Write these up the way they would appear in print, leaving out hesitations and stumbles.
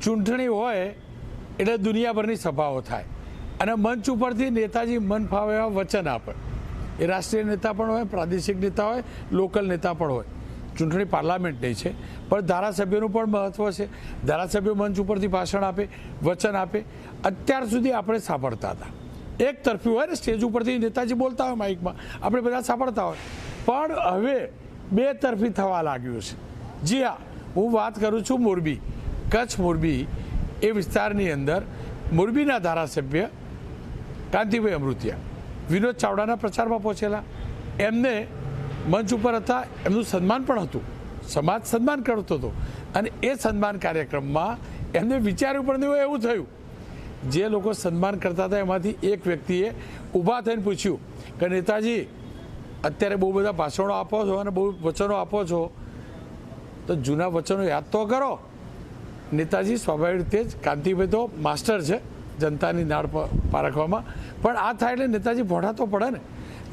ચૂંટણી હોય એટલે દુનિયાભરની સભાઓ થાય અને મંચ ઉપરથી નેતાજી મન ફાવે એવા વચન આપે. એ રાષ્ટ્રીય નેતા પણ હોય, પ્રાદેશિક નેતા હોય, લોકલ નેતા પણ હોય. ચૂંટણી પાર્લામેન્ટની છે, પણ ધારાસભ્યોનું પણ મહત્વ છે. ધારાસભ્યો મંચ ઉપરથી ભાષણ આપે, વચન આપે. અત્યાર સુધી આપણે સાંભળતા હતા, એક તરફી હોય ને, સ્ટેજ ઉપરથી નેતાજી બોલતા હોય માઇકમાં, આપણે બધા સાંભળતા હોય. પણ હવે બે તરફી થવા લાગ્યું છે. જી હા, હું વાત કરું છું મોરબી, કચ્છ મોરબી એ વિસ્તારની અંદર મોરબીના ધારાસભ્ય કાંતિભાઈ અમૃતિયા વિનોદ ચાવડાના પ્રચારમાં પહોંચેલા. એમને મંચ ઉપર હતા, એમનું સન્માન પણ હતું, સમાજ સન્માન કરતો હતો. અને એ સન્માન કાર્યક્રમમાં એમને વિચાર્યું પણ નહીં એવું થયું. જે લોકો સન્માન કરતા હતા એમાંથી એક વ્યક્તિએ ઊભા થઈને પૂછ્યું કે નેતાજી, અત્યારે બહુ બધા ભાષણો આપો છો અને બહુ વચનો આપો છો, તો જૂના વચનો યાદ તો કરો. નેતાજી સ્વાભાવિક રીતે જ, કાંતિભાઈ તો માસ્ટર છે જનતાની નાળ પારખવામાં, પણ આ થાય એટલે નેતાજી ભોઠા તો પડે ને.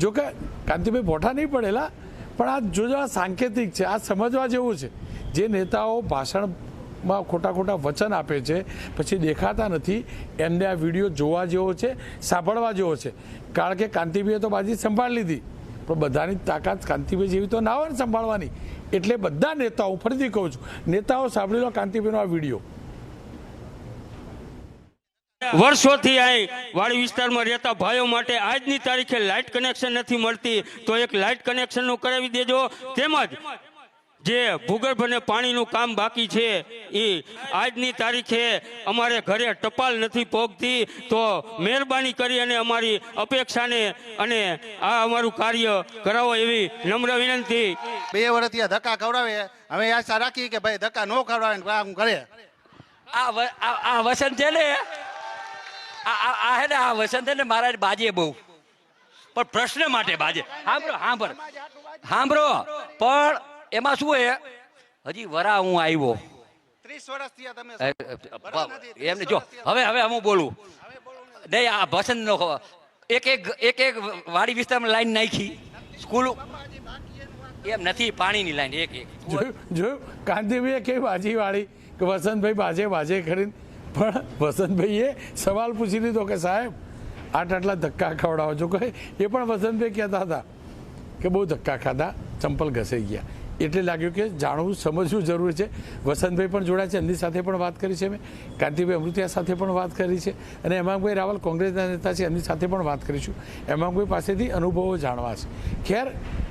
જોકે કાંતિભાઈ ભોઠા નહીં પડેલા, પણ આ જોજો આ સાંકેતિક છે, આ સમજવા જેવું છે. જે નેતાઓ ભાષણમાં ખોટા ખોટા વચન આપે છે પછી દેખાતા નથી, એમને આ વિડીયો જોવા જેવો છે, સાંભળવા જેવો છે. કારણ કે કાંતિભાઈએ તો બાજી સંભાળી લીધી, પણ બધાની તાકાત કાંતિભાઈ જેવી તો ના હોય ને સંભાળવાની. એટલે બધા નેતાઓ, ફરીથી કહું છું, નેતાઓ સાંભળી લો કાંતિભાઈનો આ વિડીયો. વર્ષોથી અહીં વાડી વિસ્તારમાં રહેતા ભાઈઓ માટે આજની તારીખે લાઇટ કનેક્શન નથી મળતી, તો એક લાઇટ કનેક્શનનું કરાવી દેજો. તેમજ જે ભૂગર્ભ અને પાણીનું કામ બાકી છે એ આજની તારીખે અમારે ઘરે ટપાલ નથી પહોંચતી, તો મહેરબાની કરી અને અમારી અપેક્ષાને અને આ અમારું કાર્ય કરાવો એવી નમ્ર વિનંતી. 2 વર્ષથી ધક્કા ખવડાવે, હવે આશા રાખી કે ભાઈ ધક્કા ન ખવડાવે ને કામ કરે. આ વસંત છે ને, આ હે ને, આ વસંત છે ને મારા બાજે બહુ, પણ પ્રશ્ન માટે બાજે. સાંભળો પણ એમાં શું હે, હજી વરા હું આવ્યો 30 વર્ષથી તમે એમને જો હવે હું બોલું નહીં. આ વસંત નો એક વાડી વિસ્તારમાં લાઈન નાખી, સ્કૂલ એમ નથી, પાણીની લાઈન એક જોયું કાંતિભાઈએ કેવી બાજી વાળી કે વસંતભાઈ બાજે કરીને. પણ વસંતભાઈએ સવાલ પૂછી લીધો કે સાહેબ આટલા ધક્કા ખવડાવો છો. કે એ પણ વસંતભાઈ કહેતા હતા કે બહુ ધક્કા ખાધા, ચંપલ ઘસાઈ ગયા. એટલે લાગ્યું કે જાણવું સમજવું જરૂરી છે. વસંતભાઈ પણ જોડાયા છે, એમની સાથે પણ વાત કરી છે મેં. કાંતિભાઈ અમૃતિયા સાથે પણ વાત કરી છે, અને હેમાંગભાઈ રાવલ કોંગ્રેસના નેતા છે, એમની સાથે પણ વાત કરીશું. હેમાંગભાઈ પાસેથી અનુભવો જાણવા છે. ખેર,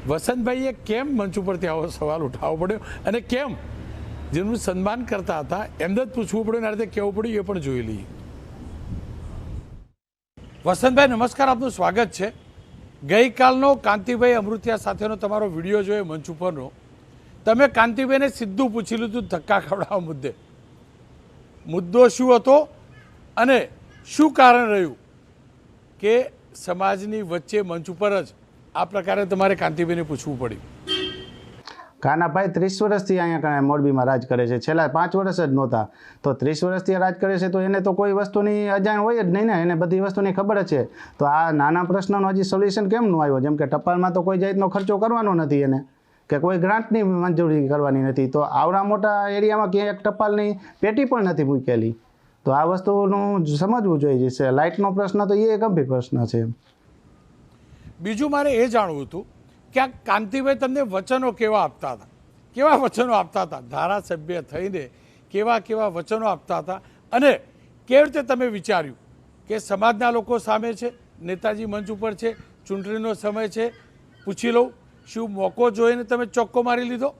વસંતભાઈએ કેમ મંચ ઉપરથી આવો સવાલ ઉઠાવવો પડ્યો અને કેમ જેનું સન્માન કરતા હતા એમને જ પૂછવું પડ્યું, આ રીતે કહેવું પડ્યું, એ પણ જોઈ લઈએ. વસંતભાઈ નમસ્કાર, આપનું સ્વાગત છે. ગઈકાલનો કાંતિભાઈ અમૃતિયા સાથેનો તમારો વિડીયો જોયો મંચ ઉપરનો, તમે કાંતિભાઈને સીધું પૂછી લીધું ધક્કા ખવડાવવા મુદ્દે. મુદ્દો શું હતો અને શું કારણ રહ્યું કે સમાજની વચ્ચે મંચ ઉપર જ આ પ્રકારે તમારે કાંતિભાઈને પૂછવું પડ્યું? કાનાભાઈ 30 વર્ષથી અહીંયા મોરબીમાં રાજ કરે છે, છેલ્લા 5 વર્ષ જ નહોતા. તો 30 વર્ષથી રાજ કરે છે, તો એને તો કોઈ વસ્તુની અજાણ હોય જ નહીં ને, એને બધી વસ્તુની ખબર જ છે. તો આ નાના પ્રશ્નનો હજી સોલ્યુશન કેમ ન આવ્યો? જેમ કે ટપાલમાં તો કોઈ જાતનો ખર્ચો કરવાનો નથી એને, કે કોઈ ગ્રાન્ટની મંજૂરી કરવાની નથી, તો આવડા મોટા એરિયામાં ક્યાંય એક ટપાલની પેટી પણ નથી મૂકેલી. તો આ વસ્તુનું સમજવું જોઈએ છે. લાઇટનો પ્રશ્ન તો એ ગંભીર પ્રશ્ન છે. બીજું મારે એ જાણવું હતું કે આ કાંતિભાઈ તમને વચનો કેવા આપતા હતા, કેવા વચનો આપતા હતા, ધારાસભ્ય થઈને કેવા વચનો આપતા હતા, અને કેવી રીતે તમે વિચાર્યું કે સમાજના લોકો સામે છે, નેતાજી મંચ ઉપર છે, ચૂંટણીનો સમય છે, પૂછી લઉં, શું મોકો જોઈને તમે ચોક્કો મારી લીધો?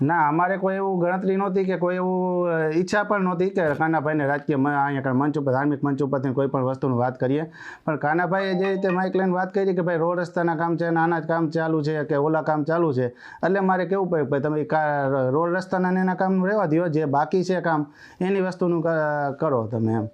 ના, અમારે કોઈ એવું ગણતરી નહોતી કે કોઈ એવું ઈચ્છા પણ નહોતી કે કાનાભાઈને રાજકીય અહીંયા મંચ ઉપર, ધાર્મિક મંચ ઉપરથી કોઈ પણ વસ્તુની વાત કરીએ. પણ કાનાભાઈએ જે રીતે માઇક લઈને વાત કરી કે ભાઈ રોડ રસ્તાના કામ છે, નાના કામ ચાલુ છે કે ઓલા કામ ચાલુ છે, એટલે મારે કેવું પડે ભાઈ તમે રોડ રસ્તાના એના કામ રહેવા દો, જે બાકી છે કામ એની વસ્તુનું કરો તમે એમ.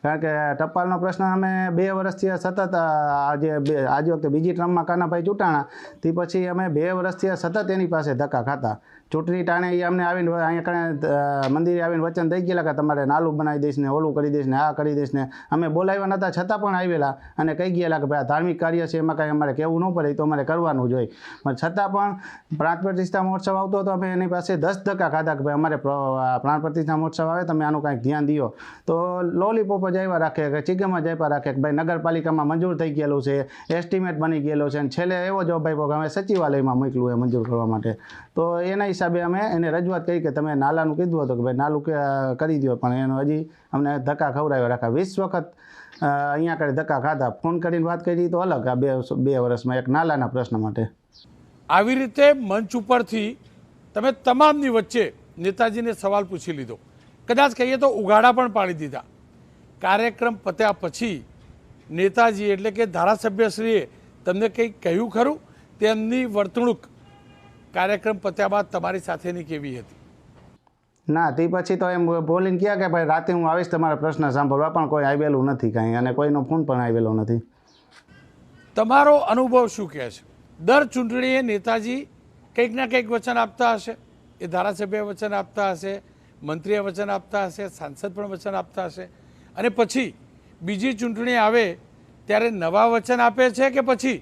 કારણ કે ટપાલનો પ્રશ્ન અમે 2 વર્ષથી સતત, આજે વખતે બીજી ટર્મમાં કાનાભાઈ ચૂંટાણા તે પછી અમે 2 વર્ષથી સતત એની પાસે ધક્કા ખાતા ચૂંટણી ટાણે એ અમને આવીને અહીંયા કણે મંદિરે આવીને વચન દઈ ગયેલા કે તમારે નાલું બનાવી દઈશ ને ઓલું કરી દઈશ ને આ કરી દઈશ ને અમે બોલાવ્યા નહોતા છતાં પણ આવેલા અને કહી ગયેલા કે ભાઈ આ ધાર્મિક કાર્ય છે એમાં કાંઈ અમારે કહેવું ન પડે એ તો અમારે કરવાનું જોઈએ પણ છતાં પણ પ્રાણ પ્રતિષ્ઠા મહોત્સવ આવતો હતો અમે એની પાસે 10 ધક્કા ખાધા કે ભાઈ અમારે પ્રાણ પ્રતિષ્ઠા મહોત્સવ આવે તમે આનું કાંઈક ધ્યાન દો તો લોલીપોપ જ આવ્યા રાખે કે ચીગમાં જ આપ્યા રાખે કે ભાઈ નગરપાલિકામાં મંજૂર થઈ ગયેલું છે એસ્ટિમેટ બની ગયેલો છે અને છેલ્લે એવો જવાબ આપ્યો કે અમે સચિવાલયમાં મોકલું એ મંજૂર કરવા માટે તો એના હિસાબે અમે એને રજૂઆત કરી કે તમે નાલાનું કીધું હતું કે ભાઈ નાલું કરી દો પણ એનો હજી અમને ધક્કા ખવડાવ્યા રાખા 20 વખત અહીંયા આગળ ધક્કા ખાધા ફોન કરીને વાત કરી તો અલગ આ બે વર્ષમાં એક નાલાના પ્રશ્ન માટે આવી રીતે મંચ ઉપરથી તમે તમામની વચ્ચે નેતાજીને સવાલ પૂછી લીધો, કદાચ કહીએ તો ઉઘાડા પણ પાડી દીધા. કાર્યક્રમ પત્યા પછી નેતાજી એટલે કે ધારાસભ્યશ્રીએ તમને કંઈક કહ્યું ખરું? તેમની વર્તણૂક કાર્યક્રમ પત્યા બાદ તમારી સાથેની કેવી હતી? ના તે પછી તો એમ બોલીને કહ્યા કે ભાઈ રાતે હું આવીશ તમારા પ્રશ્ન સાંભળવા પણ કોઈ આવેલું નથી કાંઈ અને કોઈનો ફોન પણ આવેલો નથી. તમારો અનુભવ શું કહે છે? દર ચૂંટણીએ નેતાજી કંઈક ના કંઈક વચન આપતા હશે, એ ધારાસભ્ય વચન આપતા હશે, મંત્રીએ વચન આપતા હશે, સાંસદ પણ વચન આપતા હશે અને પછી બીજી ચૂંટણી આવે ત્યારે નવા વચન આપે છે કે પછી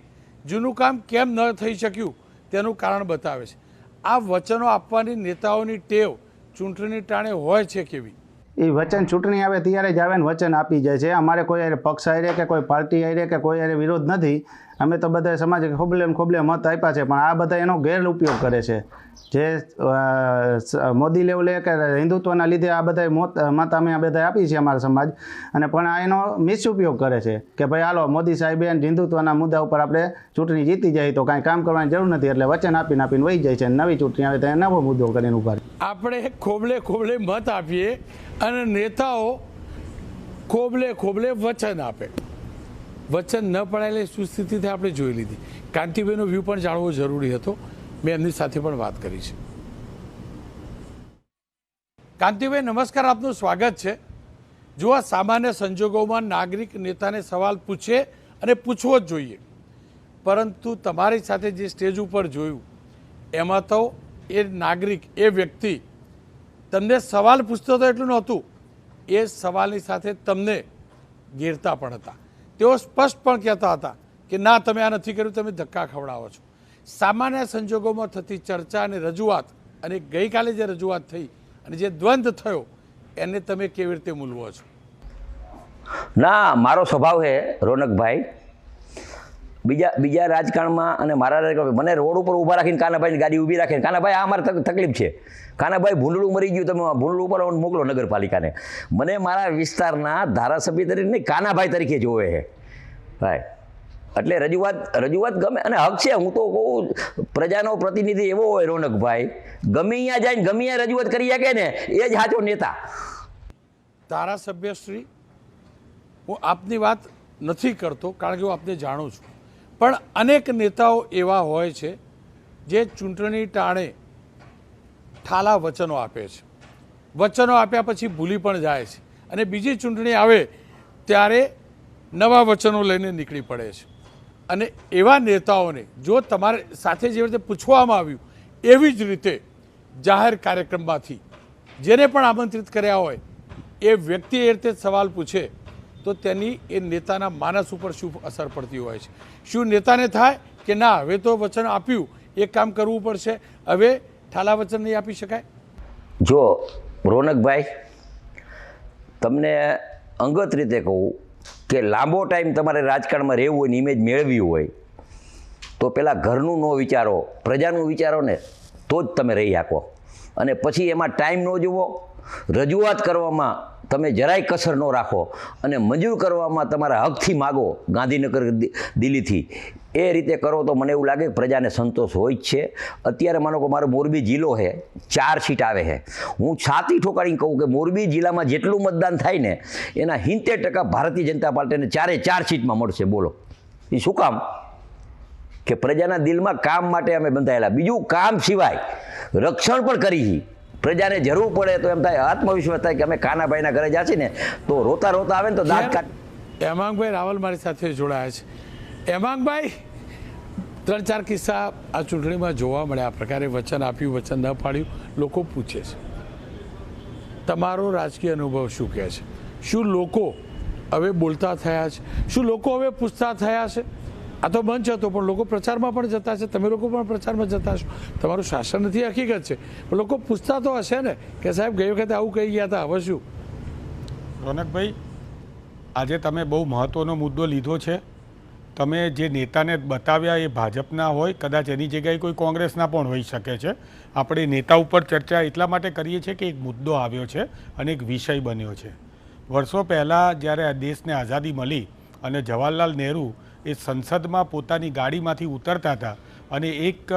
જૂનું કામ કેમ ન થઈ શક્યું તેનું કારણ બતાવે છે? આ વચનો આપવાની નેતાઓની ટેવ ચૂંટણી ટાણે હોય છે કેવી? એ વચન ચૂંટણી આવે ત્યારે જ આવે ને વચન આપી જાય છે. અમારે કોઈ હારે પક્ષ હારે કે કોઈ પાર્ટી હારે કે કોઈ હારે વિરોધ નથી. અમે તો બધા સમાજ ખોબલે ને ખોબલે મત આપ્યા છે પણ આ બધા એનો ગેરઉપયોગ કરે છે. જે મોદી લેવલે કે હિન્દુત્વના લીધે આ બધા મત અમે આ બધા આપી છે અમારા સમાજ અને પણ આ એનો મિસઉપયોગ કરે છે કે ભાઈ હાલો મોદી સાહેબે હિન્દુત્વના મુદ્દા ઉપર આપણે ચૂંટણી જીતી જાય તો કાંઈ કામ કરવાની જરૂર નથી એટલે વચન આપીને વહી જાય છે. નવી ચૂંટણી આવે તો નવો મુદ્દો કરીને ઉભા રહે. આપણે ખોબલે ખોબલે મત આપીએ અને નેતાઓ ખોબલે ખોબલે વચન આપે. વચન ન પડાયેલી શું સ્થિતિથી આપણે જોઈ લીધી. કાંતિભાઈનો વ્યૂ પણ જાણવો જરૂરી હતો, મેં એમની સાથે પણ વાત કરી છે. કાંતિભાઈ નમસ્કાર, આપનું સ્વાગત છે. જો આ સામાન્ય સંજોગોમાં નાગરિક નેતાને સવાલ પૂછે અને પૂછવો જ જોઈએ, પરંતુ તમારી સાથે જે સ્ટેજ ઉપર જોયું એમાં તો એ નાગરિક એ વ્યક્તિ તમને સવાલ પૂછતો હતો એટલું નહોતું, એ સવાલની સાથે તમને ઘેરતા પણ હતા. તેઓ સ્પષ્ટ પણ કહેતા હતા કે ના તમે આ નથી કર્યું, તમે ધક્કા ખવડાવો છો. સામાન્ય સંજોગોમાં થતી ચર્ચા અને રજૂઆત અને ગઈકાલે જે રજૂઆત થઈ અને જે દ્વંદ્વ થયો એને તમે કેવી રીતે મૂલવો છો? ના, મારો સ્વભાવ છે રોનકભાઈ, બીજા રાજકારણમાં અને મારા રાજકારણ મને રોડ ઉપર ઊભા રાખીને કાનાભાઈની ગાડી ઊભી રાખીને કાનાભાઈ આ અમારે તકલીફ છે, કાનાભાઈ ભૂંડળું મરી ગયું, તમે ભૂંડળું ઉપર મોકલો નગરપાલિકાને. મને મારા વિસ્તારના ધારાસભ્ય તરીકે નહીં કાનાભાઈ તરીકે જોવે છે ભાઈ. એટલે રજૂઆત ગમે અને હક છે. હું તો કહું પ્રજાનો પ્રતિનિધિ એવો હોય રોનકભાઈ, ગમે અહીંયા જાય ગમે અહીંયા રજૂઆત કરી શકે ને એ જ સાચો નેતા. ધારાસભ્યશ્રી, હું આપની વાત નથી કરતો કારણ કે હું આપને જાણું છું, પણ અનેક નેતાઓ એવા હોય છે જે ચૂંટણી ટાણે ઠાલા વચનો આપે છે. વચનો આપ્યા પછી ભૂલી પણ જાય છે અને બીજી ચૂંટણી આવે ત્યારે નવા વચનો લઈને નીકળી પડે છે. અને એવા નેતાઓને જો તમારે સાથે જેવી રીતે પૂછવામાં આવ્યું એવી જ રીતે જાહેર કાર્યક્રમમાંથી જેને પણ આમંત્રિત કર્યા હોય એ વ્યક્તિ એ રીતે સવાલ પૂછે તો તેની એ નેતાના માનસ ઉપર શું અસર પડતી હોય છે? શું નેતાને થાય કે ના હવે તો વચન આપ્યું, એક કામ કરવું પડશે, હવે ઠાલા વચન નહીં આપી શકાય? જો રોનકભાઈ, તમને અંગત રીતે કહું કે લાંબો ટાઈમ તમારે રાજકારણમાં રહેવું હોય ને ઇમેજ મેળવી હોય તો પહેલાં ઘરનું ન વિચારો, પ્રજાનું વિચારો ને તો જ તમે રહી શકો. અને પછી એમાં ટાઈમ ન જુઓ, રજૂઆત કરવામાં તમે જરાય કસર ન રાખો અને મંજૂર કરવામાં તમારા હકથી માગો ગાંધીનગર દિલ્હીથી, એ રીતે કરો તો મને એવું લાગે કે પ્રજાને સંતોષ હોય જ છે. અત્યારે માનો કે મારો મોરબી જિલ્લો છે, 4 સીટ આવે છે. હું છાતી ઠોકાડીને કહું કે મોરબી જિલ્લામાં જેટલું મતદાન થાય ને એના 70% ભારતીય જનતા પાર્ટીને 4 સીટમાં મળશે. બોલો એ શું કામ? કે પ્રજાના દિલમાં કામ માટે અમે બંધાયેલા. બીજું કામ સિવાય રક્ષણ પણ કરી. પ્રજાને જરૂર પડે તો એમ થાય, આત્મવિશ્વાસ થાય કે અમે કાનાભાઈના ઘરે જાછીએ ને તો રોતા રોતા આવે ને તો દાંત કાઢ. હેમાંગભાઈ રાવલ મારી સાથે જોડાયા છે. હેમાંગભાઈ, 3-4 કિસ્સા આ ચૂંટણીમાં જોવા મળ્યા. આ પ્રકારે વચન આપ્યું, વચન ન પાડ્યું, લોકો પૂછે છે. તમારો રાજકીય અનુભવ શું કહે છે? શું લોકો હવે બોલતા થયા છે? શું લોકો હવે પૂછતા થયા છે? આ તો મંચ હતો, પણ લોકો પ્રચારમાં પણ જતા છે. તમે લોકો પણ પ્રચારમાં જતા છો. તમારું શાસન નથી, હકીકત છે, પણ લોકો પૂછતા તો હશે ને કે સાહેબ ગઈ વખતે આવું કહી ગયા હતા, હવે શું? રોનકભાઈ, આજે તમે બહુ મહત્ત્વનો મુદ્દો લીધો છે. તમે જે નેતાને બતાવ્યા એ ભાજપના હોય, કદાચ એની જગ્યાએ કોઈ કોંગ્રેસના પણ હોઈ શકે છે. આપણે નેતા ઉપર ચર્ચા એટલા માટે કરીએ છીએ કે એક મુદ્દો આવ્યો છે અને એક વિષય બન્યો છે. વર્ષો પહેલાં જ્યારે આ દેશને આઝાદી મળી અને જવાહરલાલ નહેરુ એ સંસદમાં પોતાની ગાડીમાંથી ઉતરતા હતા અને એક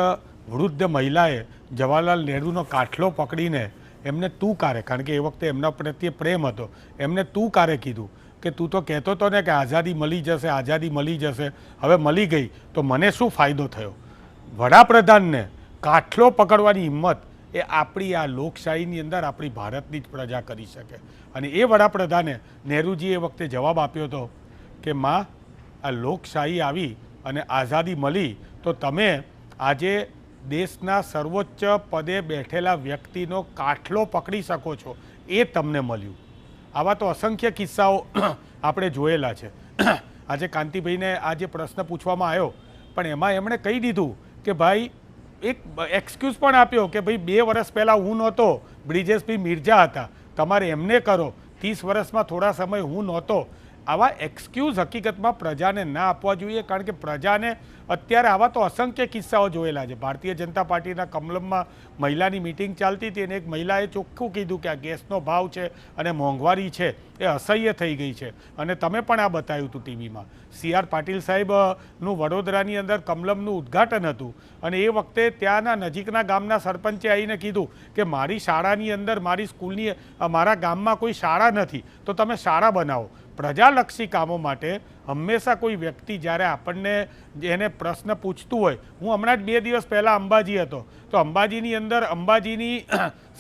વૃદ્ધ મહિલાએ જવાહરલાલ નહેરુનો કાઠલો પકડીને એમને તું કારે, કારણ કે એ વખતે એમના પ્રત્યે પ્રેમ હતો, એમને તું કારે કીધું કે તું તો કહેતો હતો ને કે આઝાદી મળી જશે, આઝાદી મળી જશે, હવે મળી ગઈ તો મને શું ફાયદો થયો? વડાપ્રધાનને કાઠલો પકડવાની હિંમત એ આપણી આ લોકશાહીની અંદર આપણી ભારતની જ પ્રજા કરી શકે. અને એ વડાપ્રધાને નહેરુજી એ વખતે જવાબ આપ્યો હતો કે માં, આ લોકશાહી આવી અને આઝાદી મળી તો તમે આજે દેશના સર્વોચ્ચ પદે બેઠેલા વ્યક્તિનો કાઠલો પકડી શકો છો, એ તમને મળ્યું. આવા તો અસંખ્ય કિસ્સાઓ આપણે જોયેલા છે. આજે કાંતિભાઈને આ જે પ્રશ્ન પૂછવામાં આવ્યો, પણ એમાં એમણે કહી દીધું કે ભાઈ, એક એક્સક્યુઝ પણ આપ્યો કે ભાઈ 2 વર્ષ પહેલાં હું નહોતો, બ્રિજેશભાઈ મિર્ઝા હતા, તમારે એમને કરો, 30 વર્ષમાં થોડા સમય હું નહોતો. આવા એક્સક્યુઝ હકીકતમાં પ્રજાને ના આપવા જોઈએ, કારણ કે પ્રજાને અત્યારે આવા તો અસંખ્ય કિસ્સાઓ જોયેલા છે. ભારતીય જનતા પાર્ટીના કમલમમાં મહિલાની મિટિંગ ચાલતી હતી અને એક મહિલાએ ચોખ્ખું કીધું કે આ ગેસનો ભાવ છે અને મોંઘવારી છે એ અસહ્ય થઈ ગઈ છે. અને તમે પણ આ બતાવ્યું હતું ટીવીમાં. CR પાટીલ સાહેબનું વડોદરાની અંદર કમલમનું ઉદ્ઘાટન હતું અને એ વખતે ત્યાંના નજીકના ગામના સરપંચે આવીને કીધું કે મારી શાળાની અંદર, મારી સ્કૂલની, મારા ગામમાં કોઈ શાળા નથી, તો તમે શાળા બનાવો. પ્રજાલક્ષી કામો માટે હંમેશા કોઈ વ્યક્તિ જ્યારે આપણને એને પ્રશ્ન પૂછતું હોય, હું હમણાં જ 2 દિવસ પહેલાં અંબાજી હતો, તો અંબાજીની અંદર અંબાજીની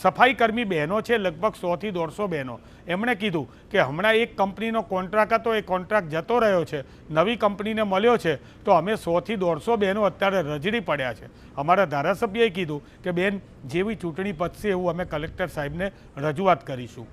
સફાઈ કર્મી બહેનો છે, લગભગ 100 થી 150 બહેનો. એમણે કીધું કે હમણાં એક કંપનીનો કોન્ટ્રાક્ટ હતો, એ કોન્ટ્રાક્ટ જતો રહ્યો છે, નવી કંપનીને મળ્યો છે, તો અમે 100 થી 150 બહેનો અત્યારે રજડી પડ્યા છે. અમારા ધારાસભ્યએ કીધું કે બેન, જેવી ચૂંટણી પતશે એવું અમે કલેક્ટર સાહેબને રજૂઆત કરીશું.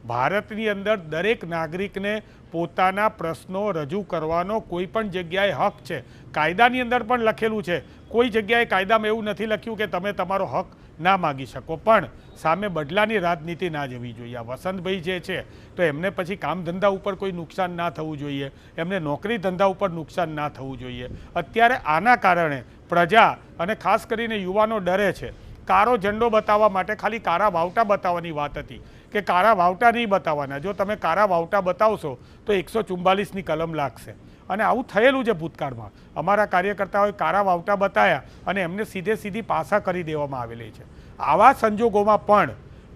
ભારતની અંદર દરેક નાગરિકને પોતાના પ્રશ્નો રજૂ કરવાનો કોઈ પણ જગ્યાએ હક છે. કાયદાની અંદર પણ લખેલું છે. કોઈ જગ્યાએ કાયદામાં એવું નથી લખ્યું કે તમે તમારો હક ના માગી શકો, પણ સામે બદલાની રાજનીતિ ના જવી જોઈએ. આ વસંતભાઈ જે છે તો એમને પછી કામ ધંધા ઉપર કોઈ નુકસાન ના થવું જોઈએ, એમને નોકરી ધંધા ઉપર નુકસાન ના થવું જોઈએ. અત્યારે આના કારણે પ્રજા અને ખાસ કરીને યુવાનો ડરે છે. કારો ઝંડો બતાવવા માટે ખાલી કારા વાવટા બતાવવાની વાત હતી કે કારા વાવટા નહીં બતાવવાના. જો તમે કારા વાવટા બતાવશો તો 144ની કલમ લાગશે. અને આવું થયેલું છે ભૂતકાળમાં. અમારા કાર્યકર્તાઓએ કારા વાવટા બતાવ્યા અને એમને સીધી પાસા કરી દેવામાં આવેલી છે. આવા સંજોગોમાં પણ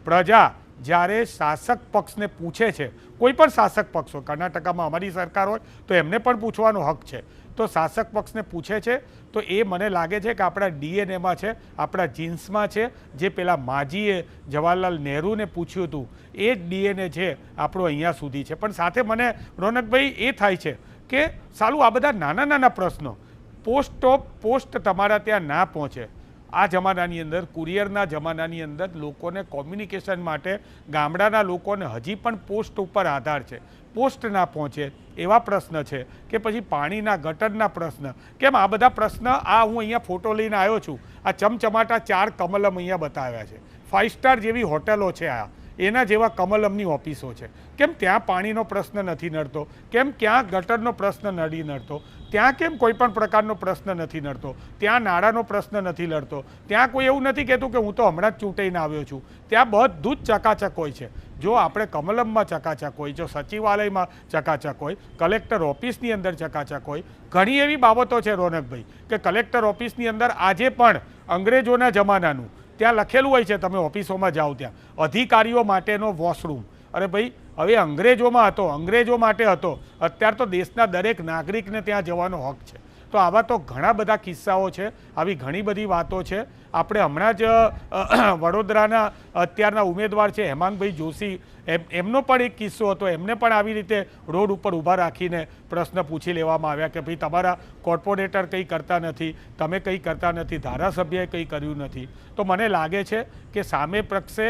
પ્રજા જ્યારે શાસક પક્ષને પૂછે છે, કોઈ પણ શાસક પક્ષ હોય, કર્ણાટકમાં અમારી સરકાર હોય તો એમને પણ પૂછવાનો હક છે, તો શાસક પક્ષને પૂછે છે તો એ મને લાગે છે કે આપણા DNAમાં છે, આપણા જીન્સમાં છે. જે પેલા માજીએ જવાહરલાલ નહેરુને પૂછ્યું હતું એ જ DNA છે આપણો અહીંયા સુધી છે. પણ સાથે મને રોનકભાઈ એ થાય છે કે સાલું આ બધા નાના પ્રશ્નો પોસ્ટ તમારા ત્યાં ના પહોંચે. આ જમાનાની અંદર, કુરિયરના જમાનાની અંદર લોકોને કોમ્યુનિકેશન માટે ગામડાના લોકોને હજી પણ પોસ્ટ ઉપર આધાર છે. પોસ્ટ ના પહોંચે એવા પ્રશ્ન છે કે પછી પાણીના ગટરના પ્રશ્ન. કેમ આ બધા પ્રશ્ન, આ હું અહીંયા ફોટો લઈને આવ્યો છું, આ ચમચમાટા 4 કમલમ અહીંયા બતાવ્યા છે. 5 સ્ટાર જેવી હોટેલો છે આ, એના જેવા કમલમની ઓફિસો છે. કેમ ત્યાં પાણીનો પ્રશ્ન નથી નડતો? કેમ ક્યાં ગટરનો પ્રશ્ન નથી નડતો? ત્યાં કેમ કોઈ પણ પ્રકારનો પ્રશ્ન નથી નડતો? ત્યાં નાળાનો પ્રશ્ન નથી લડતો? ત્યાં કોઈ એવું નથી કહેતું કે હું તો હમણાં જ ચૂંટાઈને આવ્યો છું? ત્યાં બધું જ ચકાચક હોય છે. જો આપણે કમલમમાં ચકાચક હોય, જો સચિવાલયમાં ચકાચક હોય, કલેક્ટર ઓફિસની અંદર ચકાચક હોય, ઘણી એવી બાબતો છે રોનકભાઈ કે કલેક્ટર ઓફિસની અંદર આજે પણ અંગ્રેજોના જમાનાનું ત્યાં લખેલું હોય છે. તમે ઓફિસોમાં જાઓ ત્યાં અધિકારીઓ માટેનો વોશરૂમ. અરે ભાઈ, હવે અંગ્રેજોમાં હતો, અંગ્રેજો માટે હતો, અત્યારે તો દેશના દરેક નાગરિકને ત્યાં જવાનો હક છે. તો આવા તો ઘણા બધા કિસ્સાઓ છે, આવી ઘણી બધી વાતો છે. આપણે હમણાં જ વડોદરાના અત્યારના ઉમેદવાર છે હેમાંગભાઈ જોશી, એમનો પણ એક કિસ્સો હતો. એમને પણ આવી રીતે રોડ ઉપર ઊભા રાખીને પ્રશ્ન પૂછી લેવામાં આવ્યા કે ભાઈ તમારા કોર્પોરેટર કંઈ કરતા નથી, તમે કંઈ કરતા નથી, ધારાસભ્યએ કંઈ કર્યું નથી. તો મને લાગે છે કે સામે પક્ષે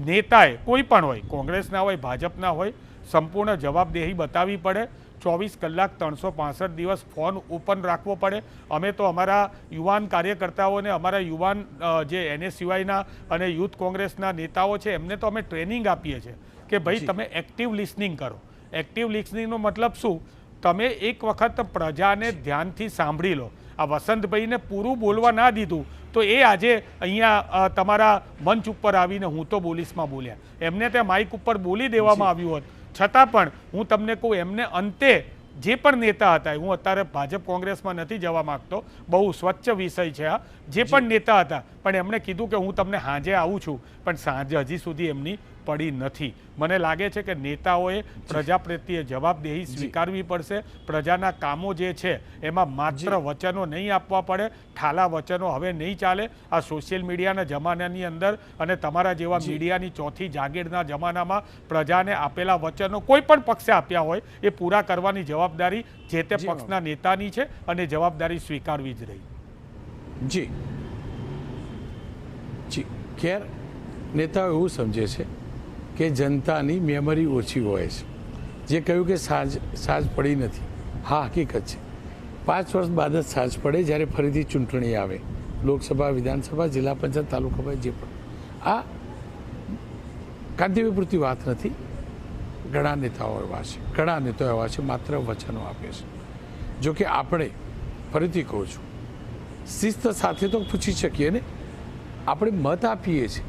નેતાએ કોઈ પણ હોય, કોંગ્રેસના હોય, ભાજપના હોય, સંપૂર્ણ જવાબદેહી બતાવવી પડે. 24 કલાક 365 દિવસ ફોન ઓપન રાખવો પડે. અમે તો અમારા યુવાન કાર્યકર્તાઓને, અમારા યુવાન જે NSUIના અને યુથ કોંગ્રેસના નેતાઓ છે એમને તો અમે ટ્રેનિંગ આપીએ છીએ કે ભાઈ તમે એક્ટિવ લિસનિંગ કરો. એક્ટિવ લિસનિંગનો મતલબ શું? તમે એક વખત પ્રજાને ધ્યાનથી સાંભળી લો. આ વસંતભાઈને પૂરું બોલવા ના દીધું તો એ આજે અહીંયા તમારા મંચ ઉપર આવીને હું તો બોલીશમાં બોલ્યા. એમને ત્યાં માઇક ઉપર બોલી દેવામાં આવ્યું હોત છતાં પણ હું તમને કહું, એમને અંતે જે પણ નેતા હતા, હું અત્યારે ભાજપ કોંગ્રેસમાં નથી જવા માગતો, બહુ સ્વચ્છ વિષય છે આ, જે પણ નેતા હતા પણ એમણે કીધું કે હું તમને સાંજે આવું છું, પણ સાંજે હજી સુધી એમની પડી નથી. મને લાગે છે કે નેતાઓએ પ્રજા પ્રત્યે જવાબદેહી સ્વીકારવી પડશે. પ્રજાના કામો જે છે એમાં માત્ર વચનો નહીં આપવા પડે, ઠાલા વચનો હવે નહીં ચાલે. આ સોશિયલ મીડિયાના જમાનાની અંદર અને તમારા જેવા મીડિયાની ચોથી જાગીરના જમાનામાં પ્રજાને આપેલા વચનો કોઈ પણ પક્ષે આપ્યા હોય એ પૂરા કરવાની જવાબદારી જે તે પક્ષના નેતાની છે અને જવાબદારી સ્વીકારવી જ રહી. જી જી ખેર, નેતાઓ એવું સમજે છે કે જનતાની મેમરી ઓછી હોય છે. જે કહ્યું કે સાંજ પડી નથી, હા હકીકત છે. 5 વર્ષ બાદ જ સાંજ પડે જ્યારે ફરીથી ચૂંટણી આવે, લોકસભા, વિધાનસભા, જિલ્લા પંચાયત, તાલુકા પંચાયત, જે પણ. આ કાંતિભાઈ પૂરતી વાત નથી. ઘણા નેતાઓ એવા છે માત્ર વચનો આપે છે. જો કે આપણે ફરીથી કહું છું, શિસ્ત સાથે તો પૂછી શકીએ ને. આપણે મત આપીએ છીએ,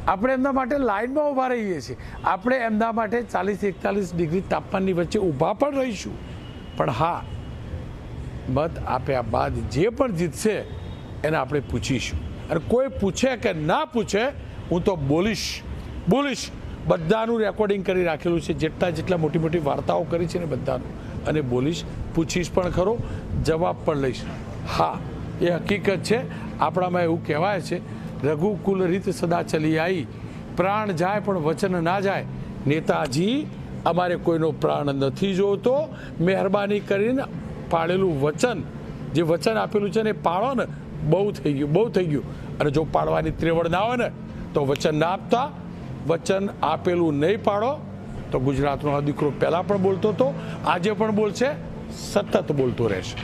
આપણે એમના માટે લાઇનમાં ઊભા રહીએ છીએ, આપણે એમના માટે 40-41 ડિગ્રી તાપમાનની વચ્ચે ઊભા પણ રહીશું. પણ હા, મત આપ્યા બાદ જે પણ જીતશે એને આપણે પૂછીશું. અને કોઈ પૂછે કે ના પૂછે, હું તો બોલીશ. બધાનું રેકોર્ડિંગ કરી રાખેલું છે, જેટલા મોટી મોટી વાર્તાઓ કરી છે ને બધાનું, અને બોલીશ, પૂછીશ પણ ખરો, જવાબ પણ લઈશ. હા, એ હકીકત છે. આપણામાં એવું કહેવાય છે, રઘુકુલ રીત સદા ચલી આવી, પ્રાણ જાય પણ વચન ના જાય. નેતાજી, અમારે કોઈનો પ્રાણ નથી જોતો. મહેરબાની કરીને પાળેલું વચન, જે વચન આપેલું છે ને પાળો ને. બહુ થઈ ગયું. અને જો પાળવાની ત્રેવડ ના હોય ને તો વચન ના આપતા. વચન આપેલું નહીં પાડો તો ગુજરાતનો આ દીકરો પહેલાં પણ બોલતો હતો, આજે પણ બોલશે, સતત બોલતો રહેશે.